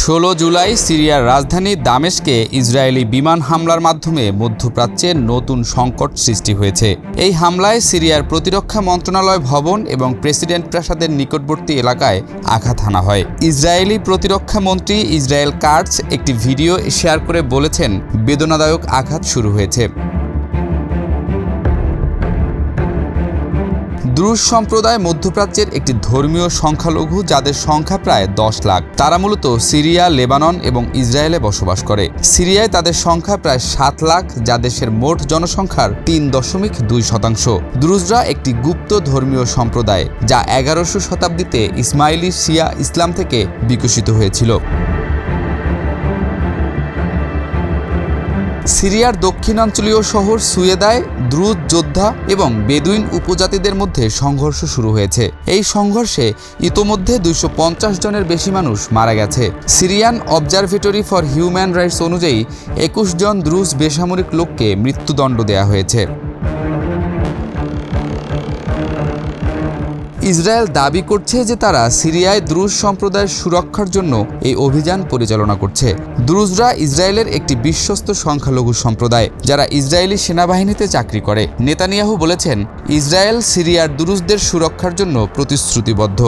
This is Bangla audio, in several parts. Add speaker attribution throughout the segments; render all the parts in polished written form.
Speaker 1: 16 জুলাই সিরিয়ার রাজধানী দামেস্কে ইসরায়েলি বিমান হামলার মাধ্যমে মধ্যপ্রাচ্যে নতুন সংকট সৃষ্টি হয়েছে। এই হামলায় সিরিয়ার প্রতিরক্ষা মন্ত্রণালয় ভবন এবং প্রেসিডেন্ট প্রাসাদের নিকটবর্তী এলাকায় আঘাত হানা হয়। ইসরায়েলি প্রতিরক্ষা মন্ত্রী ইসরায়েল কাটজ একটি ভিডিও শেয়ার করে বলেছেন, বেদনাদায়ক আঘাত শুরু হয়েছে। দ্রুজ সম্প্রদায় মধ্যপ্রাচ্যের একটি ধর্মীয় সংখ্যালঘু যাদের সংখ্যা প্রায় 10 লাখ। তারা মূলত সিরিয়া, লেবানন এবং ইসরায়েলে বসবাস করে। সিরিয়ায় তাদের সংখ্যা প্রায় 7 লাখ, যা দেশের মোট জনসংখ্যার 3.2%। দ্রুজরা একটি গুপ্ত ধর্মীয় সম্প্রদায় যা 11শো শতাব্দীতে ইসমাইলি শিয়া ইসলাম থেকে বিকশিত হয়েছিল। সিরিয়ার দক্ষিণাঞ্চলীয় শহর সুয়েদায় দ্রুজ যোদ্ধা এবং বেদুইন উপজাতিদের মধ্যে সংঘর্ষ শুরু হয়েছে। এই সংঘর্ষে ইতোমধ্যে 250 জনের বেশি মানুষ মারা গেছে। Syrian observatory for human rights অনুযায়ী 21 জন দ্রুজ বেসামরিক লোককে মৃত্যুদণ্ড দেওয়া হয়েছে। ইসরায়েল দাবি করছে যে তারা সিরিয়ায় দ্রুজ সম্প্রদায়ের সুরক্ষার জন্য এই অভিযান পরিচালনা করছে। দ্রুজরা ইসরায়েলের একটি বিশ্বস্ত সংখ্যালঘু সম্প্রদায় যারা ইসরায়েলি সেনাবাহিনীতে চাকরি করে। নেতানিয়াহু বলেছেন, ইসরায়েল সিরিয়ার দ্রুজদের সুরক্ষার জন্য প্রতিশ্রুতিবদ্ধ।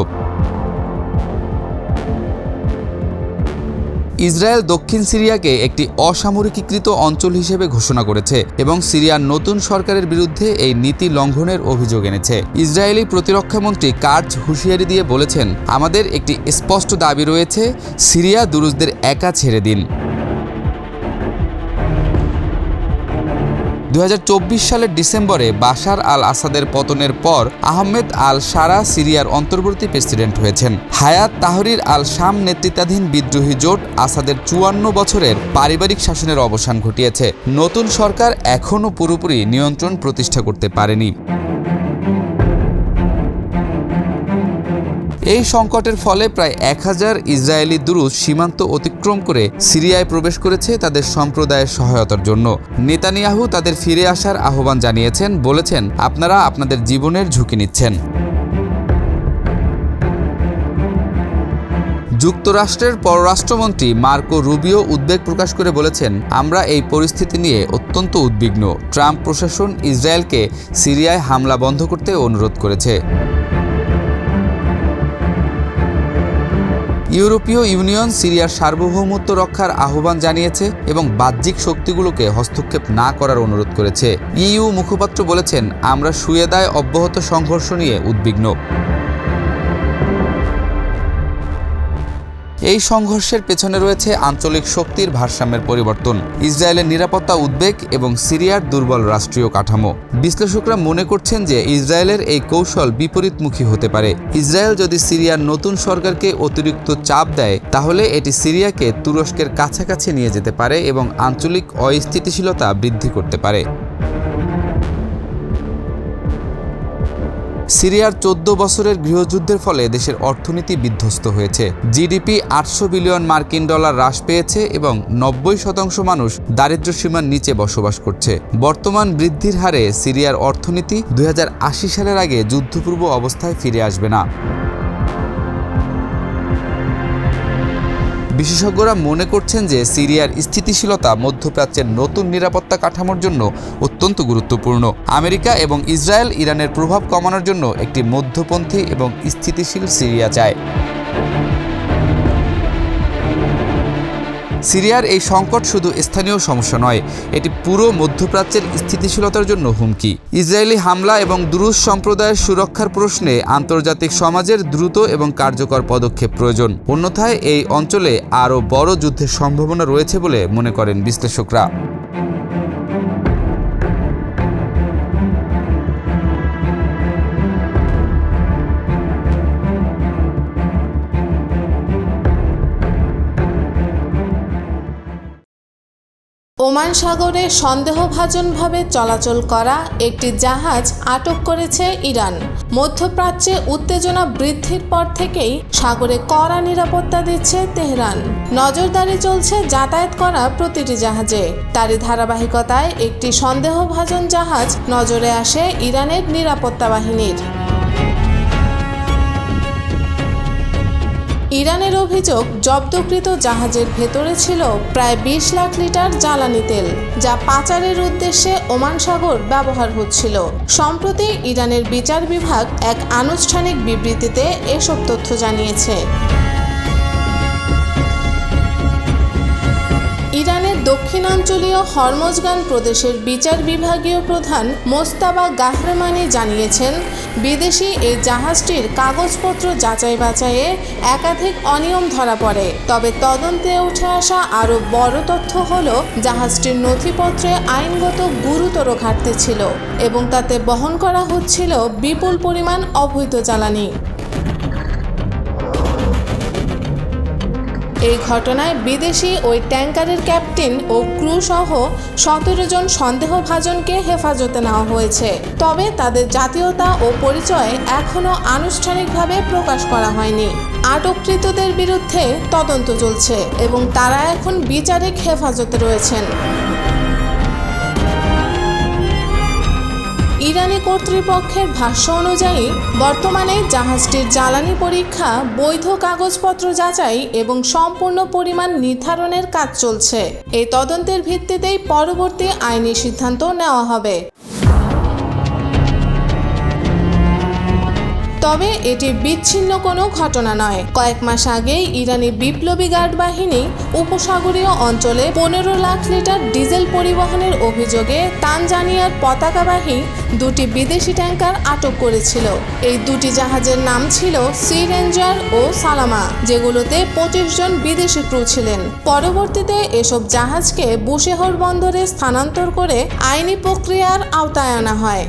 Speaker 1: ইসরায়েল দক্ষিণ সিরিয়াকে একটি অসামরিকীকৃত অঞ্চল হিসেবে ঘোষণা করেছে এবং সিরিয়ার নতুন সরকারের বিরুদ্ধে এই নীতি লঙ্ঘনের অভিযোগ এনেছে। ইসরায়েলি প্রতিরক্ষামন্ত্রী কাটজ হুঁশিয়ারি দিয়ে বলেছেন, আমাদের একটি স্পষ্ট দাবি রয়েছে, সিরিয়া দ্রুজদের একা ছেড়ে দিন। 2024 সালের ডিসেম্বরে বাশার আল আসাদের পতনের পর আহমেদ আল শারা সিরিয়ার অন্তর্বর্তী প্রেসিডেন্ট হয়েছেন। হায়াত তাহরির আল শাম নেতৃত্বাধীন বিদ্রোহী জোট আসাদের 54 বছরের পারিবারিক শাসনের অবসান ঘটিয়েছে। নতুন সরকার এখনও পুরোপুরি নিয়ন্ত্রণ প্রতিষ্ঠা করতে পারেনি। এই সংকটের ফলে প্রায় 1000 ইসরায়েলি দ্রুজ সীমান্ত অতিক্রম করে সিরিয়ায় প্রবেশ করেছে তাদের সম্প্রদায়ের সহায়তার জন্য। নেতানিয়াহু তাদের ফিরে আসার আহ্বান জানিয়েছেন, বলেছেন, আপনারা আপনাদের জীবনের ঝুঁকি নিচ্ছেন। যুক্তরাষ্ট্রের পররাষ্ট্রমন্ত্রী মার্কো রুবিও উদ্বেগ প্রকাশ করে বলেছেন, আমরা এই পরিস্থিতি নিয়ে অত্যন্ত উদ্বিগ্ন। ট্রাম্প প্রশাসন ইসরায়েলকে সিরিয়ায় হামলা বন্ধ করতে অনুরোধ করেছে। ইউরোপীয় ইউনিয়ন সিরিয়ার সার্বভৌমত্ব রক্ষার আহ্বান জানিয়েছে এবং বাহ্যিক শক্তিগুলোকে হস্তক্ষেপ না করার অনুরোধ করেছে। ইইউ মুখপাত্র বলেছেন, আমরা সুয়েদায় অব্যাহত সংঘর্ষ নিয়ে উদ্বিগ্ন। এই সংঘর্ষের পেছনে রয়েছে আঞ্চলিক শক্তির ভারসাম্যের পরিবর্তন, ইসরায়েলের নিরাপত্তা উদ্বেগ এবং সিরিয়ার দুর্বল রাষ্ট্রীয় কাঠামো। বিশ্লেষকরা মনে করছেন যে ইসরায়েলের এই কৌশল বিপরীতমুখী হতে পারে। ইসরায়েল যদি সিরিয়ার নতুন সরকারকে অতিরিক্ত চাপ দেয়, তাহলে এটি সিরিয়াকে তুরস্কের কাছাকাছি নিয়ে যেতে পারে এবং আঞ্চলিক অস্থিতিশীলতা বৃদ্ধি করতে পারে। সিরিয়ার 14 বছরের গৃহযুদ্ধের ফলে দেশের অর্থনীতি বিধ্বস্ত হয়েছে। জিডিপি 800 বিলিয়ন মার্কিন ডলার হ্রাস পেয়েছে এবং 90% মানুষ দারিদ্র্যসীমার নিচে বসবাস করছে। বর্তমান বৃদ্ধির হারে সিরিয়ার অর্থনীতি 2080 সালের আগে যুদ্ধপূর্ব অবস্থায় ফিরে আসবে না। বিশেষজ্ঞরা মনে করছেন যে সিরিয়ার স্থিতিশীলতা মধ্যপ্রাচ্যের নতুন নিরাপত্তা কাঠামোর জন্য অত্যন্ত গুরুত্বপূর্ণ। আমেরিকা এবং ইসরায়েল ইরানের প্রভাব কমানোর জন্য একটি মধ্যপন্থী এবং স্থিতিশীল সিরিয়া চায়। সিরিয়ার এই সংকট শুধু স্থানীয় সমস্যা নয়, এটি পুরো মধ্যপ্রাচ্যের স্থিতিশীলতার জন্য হুমকি। ইসরায়েলি হামলা এবং দ্রুজ সম্প্রদায়ের সুরক্ষার প্রশ্নে আন্তর্জাতিক সমাজের দ্রুত এবং কার্যকর পদক্ষেপ প্রয়োজন। অন্যথায় এই অঞ্চলে আরও বড় যুদ্ধের সম্ভাবনা রয়েছে বলে মনে করেন বিশ্লেষকরা।
Speaker 2: ওমান সাগরে সন্দেহভাজনভাবে চলাচল করা একটি জাহাজ আটক করেছে ইরান। মধ্যপ্রাচ্যে উত্তেজনা বৃদ্ধির পর থেকেই সাগরে কড়া নিরাপত্তা দিচ্ছে তেহরান। নজরদারি চলছে যাতায়াত করা প্রতিটি জাহাজে। তারই ধারাবাহিকতায় একটি সন্দেহভাজন জাহাজ নজরে আসে ইরানের নিরাপত্তা বাহিনীর। ইরানের অভিযোগ, জব্দকৃত জাহাজের ভেতরে ছিল প্রায় 20 লাখ লিটার জ্বালানি তেল, যা পাচারের উদ্দেশ্যে ওমান সাগর ব্যবহার হচ্ছিল। সম্প্রতি ইরানের বিচার বিভাগ এক আনুষ্ঠানিক বিবৃতিতে এসব তথ্য জানিয়েছে। ইরানের দক্ষিণাঞ্চলীয় হরমোজগান প্রদেশের বিচার বিভাগীয় প্রধান মোস্তাবা গাহরেমানি জানিয়েছেন, বিদেশি এই জাহাজটির কাগজপত্র যাচাই বাছাইয়ে একাধিক অনিয়ম ধরা পড়ে। তবে তদন্তে উঠে আসা আরও বড় তথ্য হল, জাহাজটির নথিপত্রে আইনগত গুরুতর ঘাটতি ছিল এবং তাতে বহন করা হচ্ছিল বিপুল পরিমাণ অবৈধ জ্বালানি। এই ঘটনায় বিদেশি ওই ট্যাঙ্কারের ক্যাপ্টেন ও ক্রু সহ 17 জন সন্দেহভাজনকে হেফাজতে নেওয়া হয়েছে। তবে তাদের জাতীয়তা ও পরিচয় এখনও আনুষ্ঠানিকভাবে প্রকাশ করা হয়নি। আটককৃতদের বিরুদ্ধে তদন্ত চলছে এবং তারা এখন বিচারিক হেফাজতে রয়েছেন। ইরানি কর্তৃপক্ষের ভাষ্য অনুযায়ী বর্তমানে জাহাজটির জ্বালানি পরীক্ষা, বৈধ কাগজপত্র যাচাই এবং সম্পূর্ণ পরিমাণ নির্ধারণের কাজ চলছে। এই তদন্তের ভিত্তিতেই পরবর্তী আইনি সিদ্ধান্ত নেওয়া হবে। তবে এটি বিচ্ছিন্ন কোনো ঘটনা নয়। কয়েক মাস আগেই ইরানি বিপ্লবী গার্ড বাহিনী উপসাগরীয় অঞ্চলে 15 লাখ লিটার ডিজেল পরিবহনের অভিযোগে তানজানিয়ার পতাকাবাহী 2টি বিদেশি ট্যাঙ্কার আটক করেছিল। এই 2টি জাহাজের নাম ছিল সি রেঞ্জার ও সালামা, যেগুলোতে 25 জন বিদেশি ক্রু ছিলেন। পরবর্তীতে এসব জাহাজকে বুশেহর বন্দরে স্থানান্তর করে আইনি প্রক্রিয়ার আওতায় আনা হয়।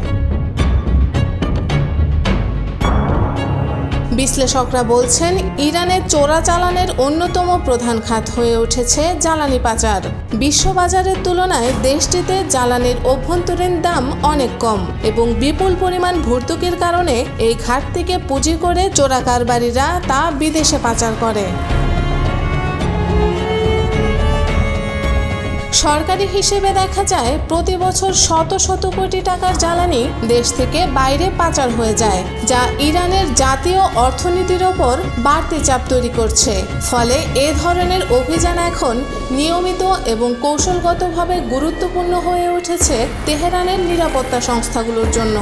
Speaker 2: বিশ্লেষকরা বলছেন, ইরানের চোরাচালানের অন্যতম প্রধান খাত হয়ে উঠেছে জ্বালানি পাচার। বিশ্ববাজারের তুলনায় দেশটিতে জ্বালানির অভ্যন্তরীণ দাম অনেক কম এবং বিপুল পরিমাণ ভর্তুকির কারণে এই ঘাটতিকে পুঁজি করে চোরা কারবারিরা তা বিদেশে পাচার করে। সরকারি হিসেবে দেখা যায়, প্রতি বছর শত শত কোটি টাকার জ্বালানি দেশ থেকে বাইরে পাচার হয়ে যায়, যা ইরানের জাতীয় অর্থনীতির ওপর বাড়তি চাপ তৈরি করছে। ফলে এ ধরনের অভিযান এখন নিয়মিত এবং কৌশলগতভাবে গুরুত্বপূর্ণ হয়ে উঠেছে তেহরানের নিরাপত্তা সংস্থাগুলোর জন্য।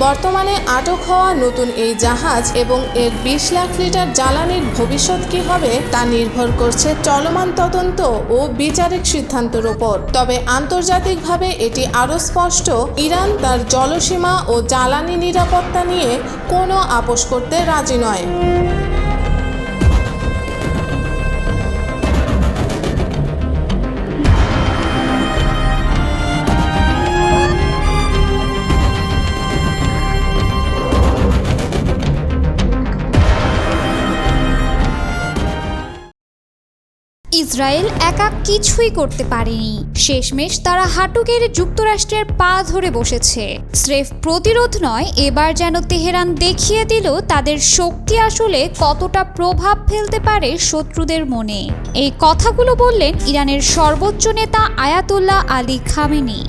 Speaker 2: বর্তমানে আটক হওয়া নতুন এই জাহাজ এবং এর 20 লাখ লিটার জ্বালানির ভবিষ্যৎ কী হবে তা নির্ভর করছে চলমান তদন্ত ও বিচারিক সিদ্ধান্তের ওপর। তবে আন্তর্জাতিকভাবে এটি আরও স্পষ্ট, ইরান তার জলসীমা ও জ্বালানি নিরাপত্তা নিয়ে কোনো আপোষ করতে রাজি নয়।
Speaker 3: ইসরায়েল একা কিছুই করতে পারেনি। শেষমেশ তারা হাঁটু গেড়ে যুক্তরাষ্ট্রের পা ধরে বসেছে। স্রেফ প্রতিরোধ নয়, এবার যেন তেহরান দেখিয়ে দিল তাদের শক্তি আসলে কতটা প্রভাব ফেলতে পারে শত্রুদের মনে। এই কথাগুলো বললেন ইরানের সর্বোচ্চ নেতা আয়াতুল্লাহ আলী খামেনি।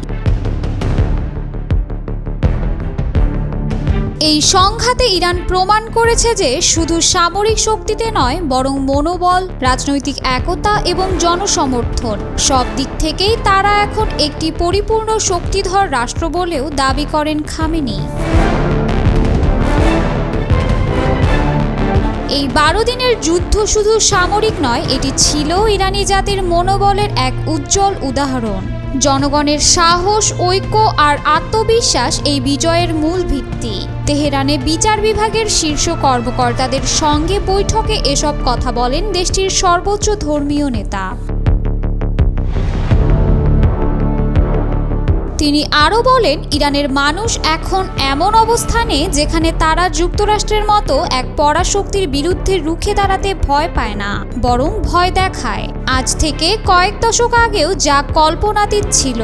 Speaker 3: এই সংঘাতে ইরান প্রমাণ করেছে যে শুধু সামরিক শক্তিতে নয়, বরং মনোবল, রাজনৈতিক একতা এবং জনসমর্থন সব দিক থেকেই তারা এখন একটি পরিপূর্ণ শক্তিধর রাষ্ট্র বলেও দাবি করেন খামেনি। এই 12 দিনের যুদ্ধ শুধু সামরিক নয়, এটি ছিল ইরানি জাতির মনোবলের এক উজ্জ্বল উদাহরণ। জনগণের সাহস, ঐক্য আর আত্মবিশ্বাস এই বিজয়ের মূল ভিত্তি। তেহরানে বিচার বিভাগের শীর্ষ কর্মকর্তাদের সঙ্গে বৈঠকে এসব কথা বলেন দেশটির সর্বোচ্চ ধর্মীয় নেতা। তিনি আরও বলেন, ইরানের মানুষ এখন এমন অবস্থানে যেখানে তারা যুক্তরাষ্ট্রের মতো এক পরাশক্তির বিরুদ্ধে রুখে দাঁড়াতে ভয় পায় না, বরং ভয় দেখায়। আজ থেকে কয়েক দশক আগেও যা কল্পনাতীত ছিল।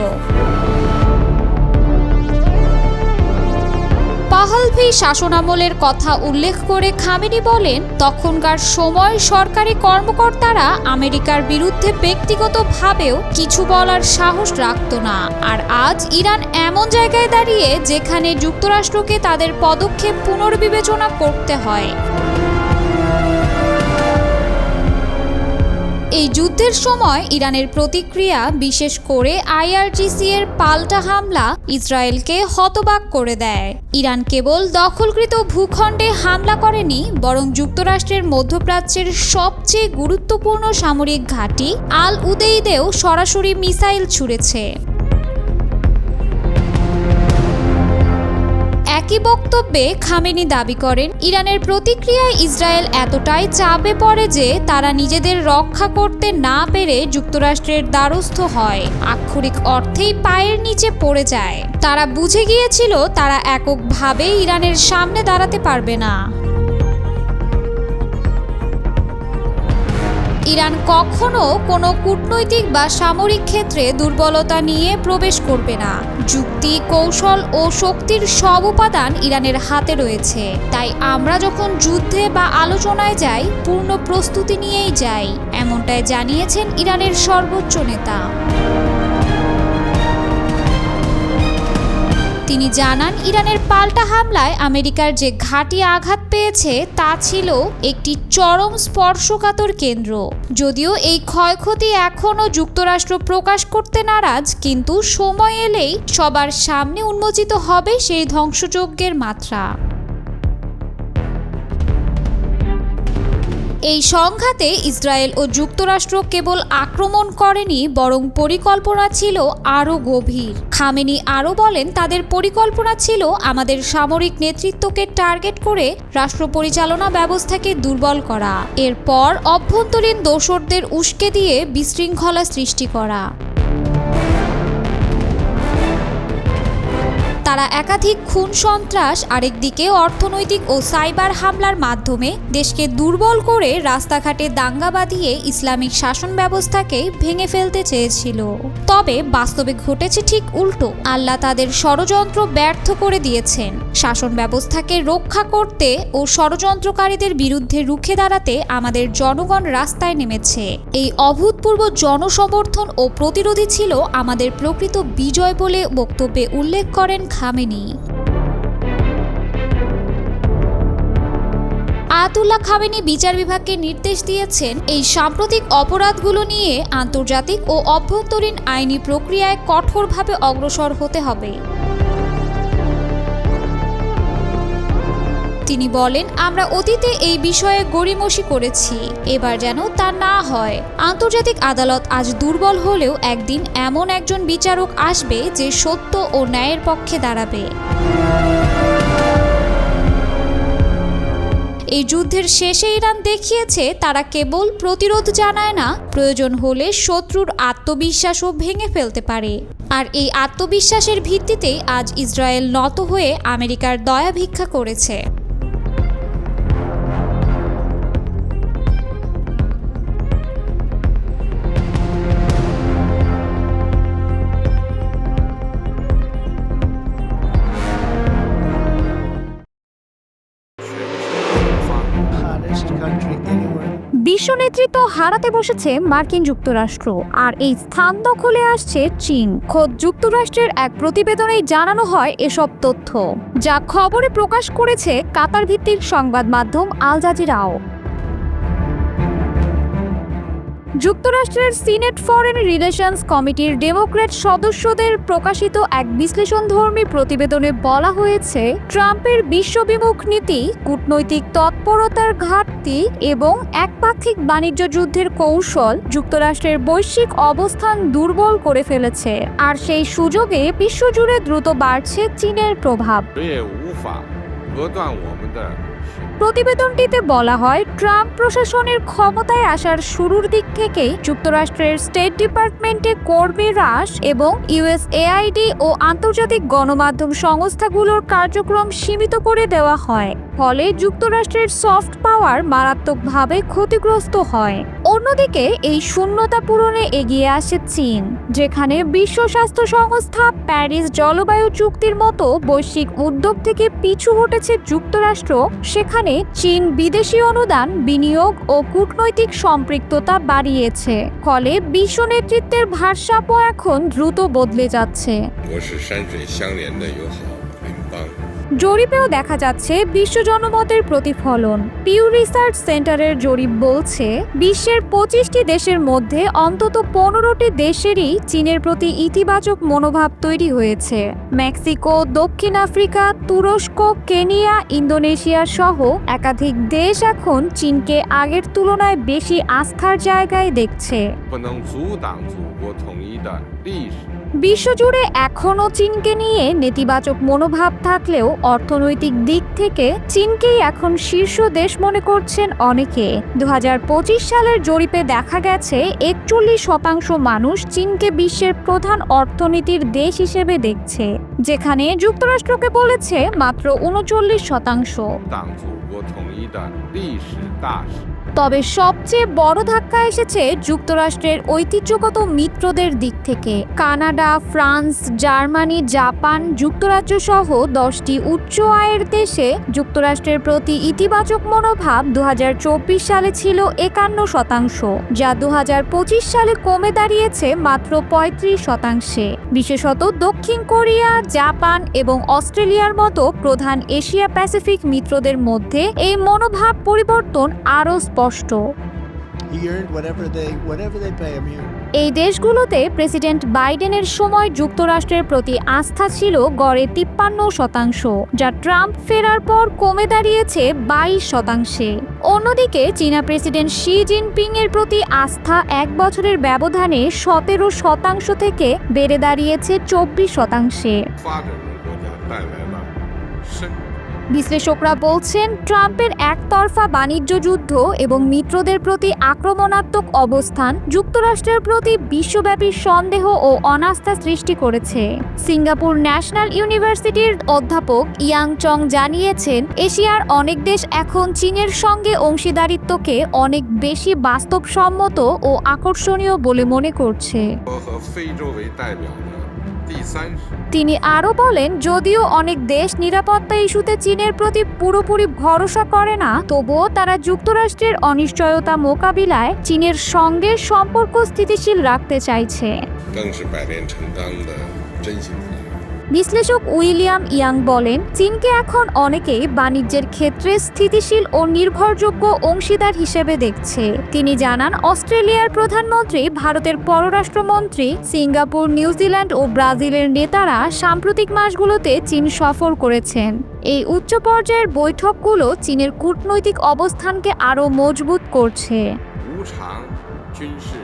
Speaker 3: পাহলভি শাসনামলের কথা উল্লেখ করে খামেনি বলেন, তখনকার সময় সরকারি কর্মকর্তারা আমেরিকার বিরুদ্ধে ব্যক্তিগতভাবেও কিছু বলার সাহস রাখত না। আর আজ ইরান এমন জায়গায় দাঁড়িয়ে যেখানে যুক্তরাষ্ট্রকে তাদের পদক্ষেপ পুনর্বিবেচনা করতে হয়। এই যুদ্ধের সময় ইরানের প্রতিক্রিয়া, বিশেষ করে আইআরজিসি এর পাল্টা হামলা ইসরায়েলকে হতবাক করে দেয়। ইরান কেবল দখলকৃত ভূখণ্ডে হামলা করেনি, বরং যুক্তরাষ্ট্রের মধ্যপ্রাচ্যের সবচেয়ে গুরুত্বপূর্ণ সামরিক ঘাঁটি আল উদেইদেও সরাসরি মিসাইল ছুড়েছে। একই বক্তব্যে খামেনি দাবি করেন, ইরানের প্রতিক্রিয়ায় ইসরায়েল এতটাই চাপে পড়ে যে তারা নিজেদের রক্ষা করতে না পেরে যুক্তরাষ্ট্রের দ্বারস্থ হয়, আক্ষরিক অর্থেই পায়ের নিচে পড়ে যায়। তারা বুঝে গিয়েছিল তারা এককভাবে ইরানের সামনে দাঁড়াতে পারবে না। ইরান কখনো কোনো কূটনৈতিক বা সামরিক ক্ষেত্রে দুর্বলতা নিয়ে প্রবেশ করবে না। যুক্তি, কৌশল ও শক্তির সব উপাদান ইরানের হাতে রয়েছে। তাই আমরা যখন যুদ্ধে বা আলোচনায় যাই, পূর্ণ প্রস্তুতি নিয়েই যাই, এমনটাই জানিয়েছেন ইরানের সর্বোচ্চ নেতা। তিনি জানান, ইরানের পাল্টা হামলায় আমেরিকার যে ঘাঁটি আঘাত পেয়েছে তা ছিল একটি চরম স্পর্শকাতর কেন্দ্র। যদিও এই ক্ষয়ক্ষতি এখনও যুক্তরাষ্ট্র প্রকাশ করতে নারাজ, কিন্তু সময় এলেই সবার সামনে উন্মোচিত হবে সেই ধ্বংসযজ্ঞের মাত্রা। এই সংঘাতে ইসরায়েল ও যুক্তরাষ্ট্র কেবল আক্রমণ করেনি, বরং পরিকল্পনা ছিল আরও গভীর। খামেনি আরও বলেন, তাদের পরিকল্পনা ছিল আমাদের সামরিক নেতৃত্বকে টার্গেট করে রাষ্ট্র পরিচালনা ব্যবস্থাকে দুর্বল করা, এরপর অভ্যন্তরীণ দোসরদের উস্কে দিয়ে বিশৃঙ্খলা সৃষ্টি করা। তারা একাধিক খুন, সন্ত্রাস, আরেকদিকে অর্থনৈতিক ও সাইবার হামলার মাধ্যমে দেশকে দুর্বল করে রাস্তাঘাটে দাঙ্গা বাঁধিয়ে ইসলামিক শাসন ব্যবস্থাকে ভেঙে ফেলতে চেয়েছিল। তবে বাস্তবে ঘটেছে ঠিক উল্টো। আল্লাহ তাদের ষড়যন্ত্র ব্যর্থ করে দিয়েছেন। শাসন ব্যবস্থাকে রক্ষা করতে ও ষড়যন্ত্রকারীদের বিরুদ্ধে রুখে দাঁড়াতে আমাদের জনগণ রাস্তায় নেমেছে। এই অভূতপূর্ব জনসমর্থন ও প্রতিরোধী ছিল আমাদের প্রকৃত বিজয় বলে বক্তব্যে উল্লেখ করেন খামেনি। আয়াতুল্লাহ খামেনি বিচার বিভাগকে নির্দেশ দিয়েছেন, এই সাম্প্রতিক অপরাধগুলো নিয়ে আন্তর্জাতিক ও অভ্যন্তরীণ আইনি প্রক্রিয়ায় কঠোরভাবে অগ্রসর হতে হবে। তিনি বলেন, আমরা অতীতে এই বিষয়ে গড়িমসি করেছি, এবার যেন তা না হয়। আন্তর্জাতিক আদালত আজ দুর্বল হলেও একদিন এমন একজন বিচারক আসবে যে সত্য ও ন্যায়ের পক্ষে দাঁড়াবে। এই যুদ্ধের শেষে ইরান দেখিয়েছে তারা কেবল প্রতিরোধ জানায় না, প্রয়োজন হলে শত্রুর আত্মবিশ্বাসও ভেঙে ফেলতে পারে। আর এই আত্মবিশ্বাসের ভিত্তিতেই আজ ইসরায়েল নত হয়ে আমেরিকার দয়া ভিক্ষা করেছে।
Speaker 4: বিশ্ব নেতৃত্ব হারাতে বসেছে মার্কিন যুক্তরাষ্ট্র, আর এই স্থান দখলে আসছে চীন। খোদ যুক্তরাষ্ট্রের এক প্রতিবেদনেই জানানো হয় এসব তথ্য, যা খবরে প্রকাশ করেছে কাতার ভিত্তিক সংবাদ মাধ্যম আল জাজিরাও। যুক্তরাষ্ট্রের সিনেট ফরেন রিলেশনস কমিটির ডেমোক্র্যাট সদস্যদের প্রকাশিত এক বিশ্লেষণধর্মী প্রতিবেদনে বলা হয়েছে, ট্রাম্পের বিশ্ববিমুখ নীতি, কূটনৈতিক তৎপরতার ঘাটতি এবং একপাক্ষিক বাণিজ্য যুদ্ধের কৌশল যুক্তরাষ্ট্রের বৈশ্বিক অবস্থান দুর্বল করে ফেলেছে। আর সেই সুযোগে বিশ্বজুড়ে দ্রুত বাড়ছে চীনের প্রভাব। প্রতিবেদনটিতে বলা হয়, ট্রাম্প প্রশাসনের ক্ষমতায় আসার শুরুর দিক থেকেই যুক্তরাষ্ট্রের স্টেট ডিপার্টমেন্টে কর্মী হ্রাস এবং ইউএসএআইডি ও আন্তর্জাতিক গণমাধ্যম সংস্থাগুলোর কার্যক্রম সীমিত করে দেওয়া হয়। ফলে যুক্তরাষ্ট্রের সফট পাওয়ার মারাত্মকভাবে ক্ষতিগ্রস্ত হয়। অন্যদিকে এই শূন্যতা পূরণে এগিয়ে আসে চীন, যেখানে বিশ্ব স্বাস্থ্য সংস্থা, প্যারিস জলবায়ু চুক্তির মতো বৈশ্বিক উদ্যোগ থেকে পিছু হটেছে যুক্তরাষ্ট্র। সেখানে চীন বিদেশি অনুদান, বিনিয়োগ ও কূটনৈতিক সম্পৃক্ততা বাড়িয়েছে, ফলে বিশ্ব নেতৃত্বের ভারসাম্য এখন দ্রুত বদলে যাচ্ছে।
Speaker 5: 我是山水相连的友好邻邦。
Speaker 4: জরিপেও দেখা যাচ্ছে বিশ্ব জনমতের প্রতিফলন। পিউ রিসার্চ সেন্টারের জরিপ বলছে বিশ্বের 25টি দেশের মধ্যে অন্তত 15টি দেশেরই চীনের প্রতি ইতিবাচক মনোভাব তৈরি হয়েছে। মেক্সিকো, দক্ষিণ আফ্রিকা, তুরস্ক, কেনিয়া, ইন্দোনেশিয়া সহ একাধিক দেশ এখন চীনকে আগের তুলনায় বেশি আস্থার জায়গায় দেখছে।
Speaker 5: 不能阻挡祖国统一的历史。
Speaker 4: বিশ্বজুড়ে এখনও চীনকে নিয়ে নেতিবাচক মনোভাব থাকলেও অর্থনৈতিক দিক থেকে চীনকেই এখন শীর্ষ দেশ মনে করছেন অনেকে। 2025 সালের জরিপে দেখা গেছে 41% মানুষ চীনকে বিশ্বের প্রধান অর্থনীতির দেশ হিসেবে দেখছে, যেখানে যুক্তরাষ্ট্রকে বলেছে মাত্র 39%।
Speaker 5: 党祖国统一的历史大事。
Speaker 4: তবে সবচেয়ে বড় ধাক্কা এসেছে যুক্তরাষ্ট্রের ঐতিহ্যগত মিত্রদের দিক থেকে। কানাডা, ফ্রান্স, জার্মানি, জাপান, যুক্তরাজ্য সহ 10টি উচ্চ আয়ের দেশে যুক্তরাষ্ট্রের প্রতি ইতিবাচক মনোভাব 2024 সালে ছিল 51%, যা 2025 সালে কমে দাঁড়িয়েছে মাত্র 35%। বিশেষত দক্ষিণ কোরিয়া, জাপান এবং অস্ট্রেলিয়ার মতো প্রধান এশিয়া প্যাসিফিক মিত্রদের মধ্যে এই মনোভাব পরিবর্তন আরও স্পষ্ট।
Speaker 6: He earned whatever they pay him here.
Speaker 4: এই দেশগুলোতে প্রেসিডেন্ট বাইডেনের সময় যুক্তরাষ্ট্রের প্রতি আস্থা ছিল গড়ে 53%, যা ট্রাম্প ফেরার পর কমে দাঁড়িয়েছে 22%। অন্যদিকে চীনা প্রেসিডেন্ট শি জিনপিং এর প্রতি আস্থা 1 বছরের ব্যবধানে 17% থেকে বেড়ে দাঁড়িয়েছে 24%।
Speaker 5: 发展中国家带来了深。
Speaker 4: বিশ্লেষকরা বলছেন ট্রাম্পের একতরফা বাণিজ্য যুদ্ধ এবং মিত্রদের প্রতি আক্রমণাত্মক অবস্থান যুক্তরাষ্ট্রের প্রতি বিশ্বব্যাপী সন্দেহ ও অনাস্থা সৃষ্টি করেছে। সিঙ্গাপুর ন্যাশনাল ইউনিভার্সিটির অধ্যাপক ইয়াং চং জানিয়েছেন, এশিয়ার অনেক দেশ এখন চীনের সঙ্গে অংশীদারিত্বকে অনেক বেশি বাস্তবসম্মত ও আকর্ষণীয় বলে মনে করছে।
Speaker 5: 和非洲为代表的第三世。
Speaker 4: তিনি আরও বলেন, যদিও অনেক দেশ নিরাপত্তা ইস্যুতে চীনের প্রতি পুরোপুরি ভরসা করে না, তবুও তারা যুক্তরাষ্ট্রের অনিশ্চয়তা মোকাবিলায় চীনের সঙ্গে সম্পর্ক স্থিতিশীল রাখতে চাইছে।
Speaker 5: 更是百炼成钢的真心朋友。
Speaker 4: বিশ্লেষক উইলিয়াম ইয়াং বলেন, চীনকে এখন অনেকেই বাণিজ্যের ক্ষেত্রে স্থিতিশীল ও নির্ভরযোগ্য অংশীদার হিসেবে দেখছে। তিনি জানান, অস্ট্রেলিয়ার প্রধানমন্ত্রী, ভারতের পররাষ্ট্রমন্ত্রী, সিঙ্গাপুর, নিউজিল্যান্ড ও ব্রাজিলের নেতারা সাম্প্রতিক মাসগুলোতে চীন সফর করেছেন। এই উচ্চ পর্যায়ের বৈঠকগুলো চীনের কূটনৈতিক অবস্থানকে আরও মজবুত করছে।
Speaker 5: 无偿军事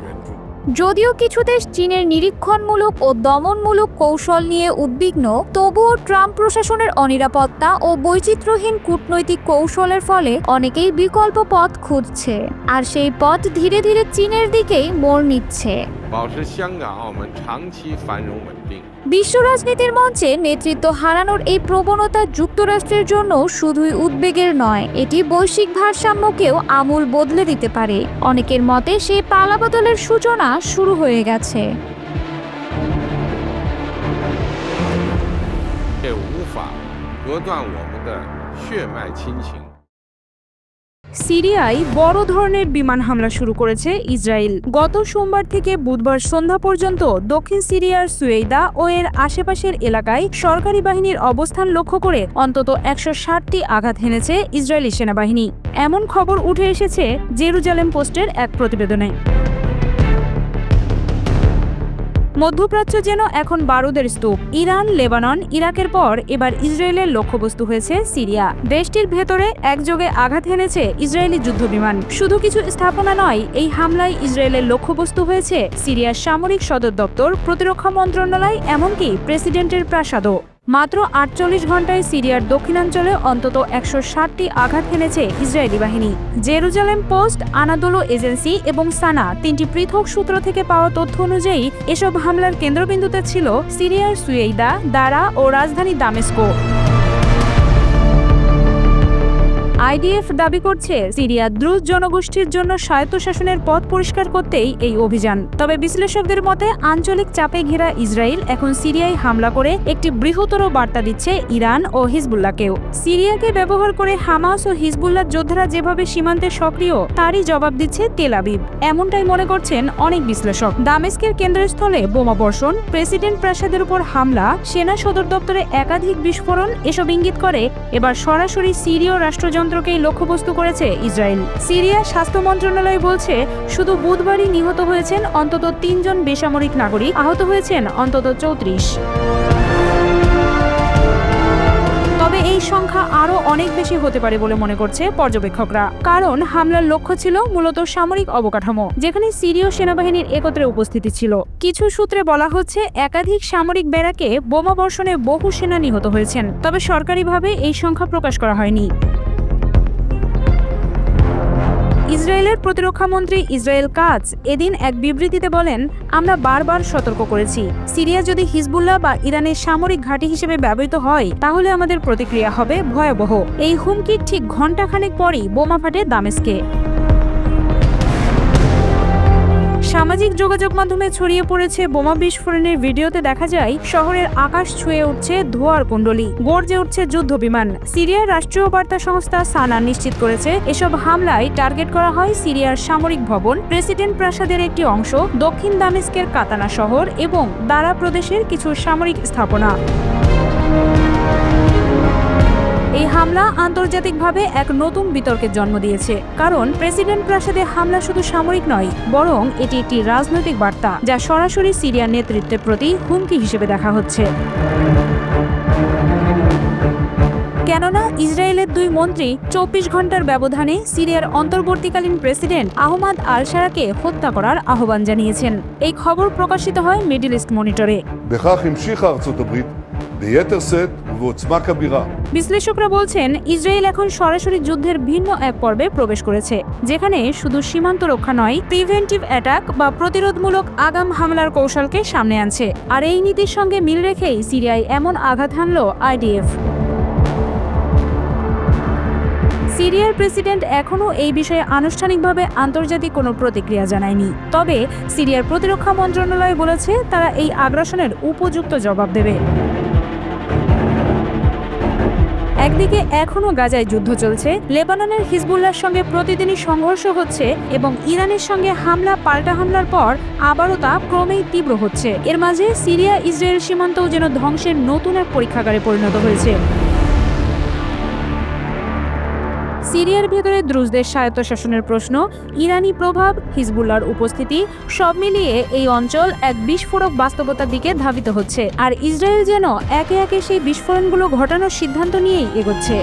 Speaker 5: 援助。
Speaker 4: যদিও কিছু দেশ চীনের নিরীক্ষণমূলক ও দমনমূলক কৌশল নিয়ে উদ্বিগ্ন, তবুও ট্রাম্প প্রশাসনের অনিরাপত্তা ও বৈচিত্র্যহীন কূটনৈতিক কৌশলের ফলে অনেকেই বিকল্প পথ খুঁজছে, আর সেই পথ ধীরে ধীরে চীনের দিকেই মোড় নিচ্ছে।
Speaker 5: 保持香港、澳门长期繁荣稳定。
Speaker 4: বিশ্ব রাজনীতির মঞ্চে নেতৃত্ব হারানোর এই প্রবণতা যুক্তরাষ্ট্রের জন্য শুধুই উদ্বেগের নয়, এটি বৈশ্বিক ভারসাম্যকেও আমূল বদলে দিতে পারে। অনেকের মতে সেই পালাবদলের সূচনা শুরু হয়ে গেছে।
Speaker 5: 也无法隔断我们的血脉亲情。
Speaker 7: সিরিয়ায় বড় ধরনের বিমান হামলা শুরু করেছে ইসরায়েল। গত সোমবার থেকে বুধবার সন্ধ্যা পর্যন্ত দক্ষিণ সিরিয়ার সুয়েইদা ও এর আশেপাশের এলাকায় সরকারি বাহিনীর অবস্থান লক্ষ্য করে অন্তত 160টি আঘাত হেনেছে ইসরায়েলি সেনাবাহিনী। এমন খবর উঠে এসেছে জেরুজালেম পোস্টের এক প্রতিবেদনে। মধ্যপ্রাচ্য যেন এখন বারুদের স্তূপ। ইরান, লেবানন, ইরাকের পর এবার ইসরায়েলের লক্ষ্যবস্তু হয়েছে সিরিয়া। দেশটির ভেতরে একযোগে আঘাত হেনেছে ইসরায়েলি যুদ্ধবিমান। শুধু কিছু স্থাপনা নয়, এই হামলায় ইসরায়েলের লক্ষ্যবস্তু হয়েছে সিরিয়ার সামরিক সদর দপ্তর, প্রতিরক্ষা মন্ত্রণালয়, এমনকি প্রেসিডেন্টের প্রাসাদও। মাত্র 48 ঘন্টায় সিরিয়ার দক্ষিণাঞ্চলে অন্তত 160টি আঘাত হেনেছে ইসরায়েলি বাহিনী। জেরুজালেম পোস্ট, আনাদোলো এজেন্সি এবং সানা, 3টি পৃথক সূত্র থেকে পাওয়া তথ্য অনুযায়ী এসব হামলার কেন্দ্রবিন্দুতে ছিল সিরিয়ার সুয়েইদা, দারা ও রাজধানী দামেস্কো। আইডিএফ দাবি করছে সিরিয়া দ্রুজ জনগোষ্ঠীর জন্য স্বায়ত্তশাসনের পথ পরিষ্কার করতেই এই অভিযান। তবে বিশ্লেষকদের মতে আঞ্চলিক চাপে ঘেরা ইসরায়েল এখন সিরিয়ায় হামলা করে একটি বৃহত্তর বার্তা দিচ্ছে ইরান ও হিজবুল্লাহকেও। সিরিয়াকে ব্যবহার করে হামাস ও হিজবুল্লাহ যোদ্ধারা যেভাবে সীমান্তে সক্রিয় তারই জবাব দিচ্ছে তেল আবিব, এমনটাই মনে করছেন অনেক বিশ্লেষক। দামেস্কের কেন্দ্রস্থলে বোমাবর্ষণ, প্রেসিডেন্ট প্রাসাদের উপর হামলা, সেনা সদর দপ্তরে একাধিক বিস্ফোরণ এসব ইঙ্গিত করে এবার সরাসরি সিরীয় রাষ্ট্রযন্ত্রকেই লক্ষ্যবস্তু করেছে ইসরায়েল। সিরিয়া স্বাস্থ্য মন্ত্রণালয় বলছে শুধু বুধবারই নিহত হয়েছেন অন্তত 3 জন বেসামরিক নাগরিক, আহত হয়েছেন অন্তত 34। তবে এই সংখ্যা আরও অনেক বেশি হতে পারে বলে মনে করছে পর্যবেক্ষকরা, কারণ হামলার লক্ষ্য ছিল মূলত সামরিক অবকাঠামো, যেখানে সিরীয় সেনাবাহিনীর একত্রে উপস্থিতি ছিল। কিছু সূত্রে বলা হচ্ছে একাধিক সামরিক ব্যারাকে বোমাবর্ষণে বহু সেনা নিহত হয়েছেন, তবে সরকারিভাবে এই সংখ্যা প্রকাশ করা হয়নি। ইসরায়েলের প্রতিরক্ষামন্ত্রী ইসরায়েল কাটজ এদিন এক বিবৃতিতে বলেন, আমরা বারবার সতর্ক করেছি, সিরিয়া যদি হিজবুল্লাহ বা ইরানের সামরিক ঘাঁটি হিসেবে ব্যবহৃত হয় তাহলে আমাদের প্রতিক্রিয়া হবে ভয়াবহ। এই হুমকির ঠিক ঘণ্টাখানেক পরই বোমা ফাটে দামেস্কে। সামাজিক যোগাযোগ মাধ্যমে ছড়িয়ে পড়েছে বোমা বিস্ফোরণের ভিডিওতে দেখা যায় শহরের আকাশ ছুঁয়ে উঠছে ধোঁয়ার কুণ্ডলী, গর্জে উঠছে যুদ্ধবিমান। সিরিয়ার রাষ্ট্রীয় বার্তা সংস্থা সানা নিশ্চিত করেছে এসব হামলায় টার্গেট করা হয় সিরিয়ার সামরিক ভবন, প্রেসিডেন্ট প্রাসাদের একটি অংশ, দক্ষিণ দামেস্কের কাতানা শহর এবং দারা প্রদেশের কিছু সামরিক স্থাপনা। এই হামলা আন্তর্জাতিকভাবে এক নতুন বিতর্কের জন্ম দিয়েছে, কারণ প্রেসিডেন্ট প্রাসাদে হামলা শুধু সামরিক নয়, বরং এটি একটি রাজনৈতিক বার্তা যা সরাসরি সিরিয়ার নেতৃত্বের প্রতি হুমকি হিসেবে দেখা হচ্ছে। কেননা ইসরায়েলের 2 মন্ত্রী 24 ঘন্টার ব্যবধানে সিরিয়ার অন্তর্বর্তীকালীন প্রেসিডেন্ট আহমাদ আল শারাকে হত্যা করার আহ্বান জানিয়েছেন। এই খবর প্রকাশিত হয় মিডল ইস্ট মনিটরে। বিশ্লেষকরা বলছেন ইসরায়েল এখন সরাসরি যুদ্ধের ভিন্ন এক পর্বে প্রবেশ করেছে, যেখানে শুধু সীমান্ত রক্ষা নয়, প্রিভেন্টিভ অ্যাটাক বা প্রতিরোধমূলক আগাম হামলার কৌশলকে সামনে আনছে। আর এই নীতির সঙ্গে মিল রেখেই সিরিয়ায় এমন আঘাত হানল আইডিএফ। সিরিয়ার প্রেসিডেন্ট এখনও এই বিষয়ে আনুষ্ঠানিকভাবে আন্তর্জাতিক কোনো প্রতিক্রিয়া জানায়নি, তবে সিরিয়ার প্রতিরক্ষা মন্ত্রণালয় বলেছে তারা এই আগ্রাসনের উপযুক্ত জবাব দেবে। একদিকে এখনও গাজায় যুদ্ধ চলছে, লেবাননের হিজবুল্লাহর সঙ্গে প্রতিদিনই সংঘর্ষ হচ্ছে এবং ইরানের সঙ্গে হামলা পাল্টা হামলার পর আবারও তা ক্রমেই তীব্র হচ্ছে। এর মাঝে সিরিয়া ইসরায়েল সীমান্তও যেন ধ্বংসের নতুন এক পরীক্ষাগারে পরিণত হয়েছে। সিরিয়ার ভেতরে দ্রুজদের স্বায়ত্তশাসনের প্রশ্ন, ইরানি প্রভাব, হিজবুল্লাহর উপস্থিতি, সব মিলিয়ে এই অঞ্চল এক বিস্ফোরক বাস্তবতার দিকে ধাবিত হচ্ছে। আর ইসরায়েল যেন একে একে সেই বিস্ফোরণগুলো ঘটানোর সিদ্ধান্ত নিয়েই এগোচ্ছে।